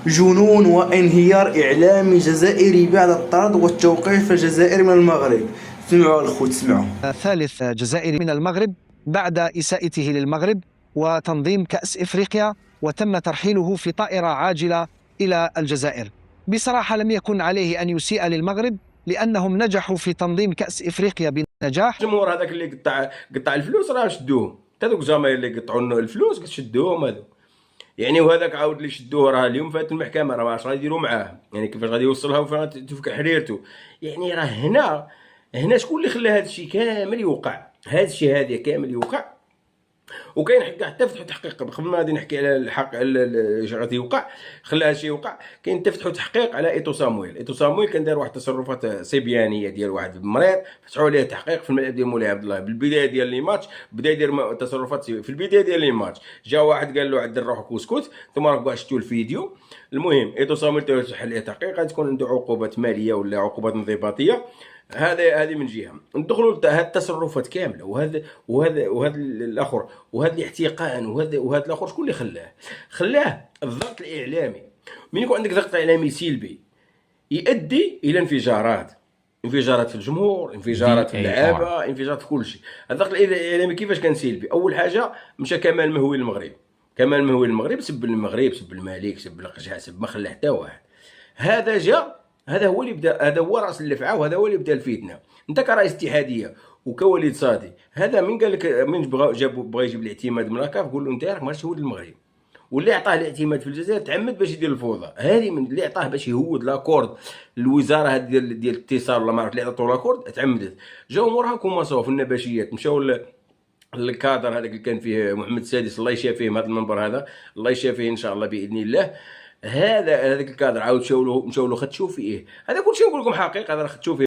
جنون وانهيار إعلامي جزائري بعد الطرد والتوقيف الجزائري من المغرب. سمعوا الخوت، سمعوا. ثالث جزائري من المغرب بعد إساءته للمغرب وتنظيم كأس إفريقيا، وتم ترحيله في طائرة عاجلة إلى الجزائر. بصراحة لم يكن عليه أن يسيء للمغرب لأنهم نجحوا في تنظيم كأس إفريقيا بنجاح. الجمهور هذاك اللي قطع الفلوس راه شدوه، هذوك الجماهير اللي قطعوا لنا الفلوس شدوهم هذوك. يعني وهذاك عاود اللي شدوه راه اليوم فات المحكمه، راه ما عرفتش غادي يديروا معاه، يعني كيفاش غادي يوصلها وفين تفك حريرته. يعني راه هنا شكون اللي خلى هذا الشيء كامل يوقع، هذا الشيء هذا كامل يوقع. وكاين حتى فتحوا تحقيق قبل ما غادي نحكي على الحق اش غادي يوقع، خلى هذا الشيء يوقع. كاين حتى فتحوا تحقيق على ايتو صامويل كان دار واحد التصرفات صبيانيه ديال واحد مريض، فتحوا عليه تحقيق في الملعب ديال مولاي عبد الله بالبدايه ديال لي ماتش، بدا يدير تصرفات في البدايه ديال لي ماتش. جا واحد قال له عدل روحك واسكت، ثم راك كاع شفتوا الفيديو. المهم ايتو صامويل تفتح عليه تحقيق، غادي تكون عنده عقوبات ماليه ولا عقوبات انضباطيه. هذه من جهه. ندخلوا هذه التصرفات كامله، وهذا الاخر، وهذا الاحتقان، وهذا الاخر. شكون اللي خلاه الضغط الاعلامي. من يكون عندك ضغط اعلامي سلبي يؤدي الى انفجارات في الجمهور، انفجارات في اللعابه، انفجارات في كل شيء. الضغط الاعلامي كيفاش كان سلبي؟ اول حاجه مشى كمال مهوي للمغرب، سب المغرب، سب الملك، سب القجع، سب ما خلى حتى واحد. هذا جا، هذا هو اللي بدا، هذا هو راس اللفعه، وهذا هو اللي بدا الفتنه. انت كرئيس اتحاديه وكوليد صادي، هذا من قال لك، من بغى يجيب الاعتماد من الكاف، قول له انت راك ما تهود المغرب. واللي عطاه الاعتماد في الجزائر تعمد باش يدير الفوضى. هذه من اللي عطاه باش يهود لاكورد الوزاره هذه ديال الاتصال، ولا ما عرفت اللي عطاتو لاكورد، تعمدت. جاو موراها كوماساو في النباشيات، مشاو الكادر هذاك اللي كان فيه محمد السادس، الله يشافيه من هذا المنبر هذا، الله يشافيه ان شاء الله باذن الله. هذاك الكادر عاود مشاو له خدشوا فيه. هذا كلشي نقول لكم حقيقه، هذا خدشوا فيه.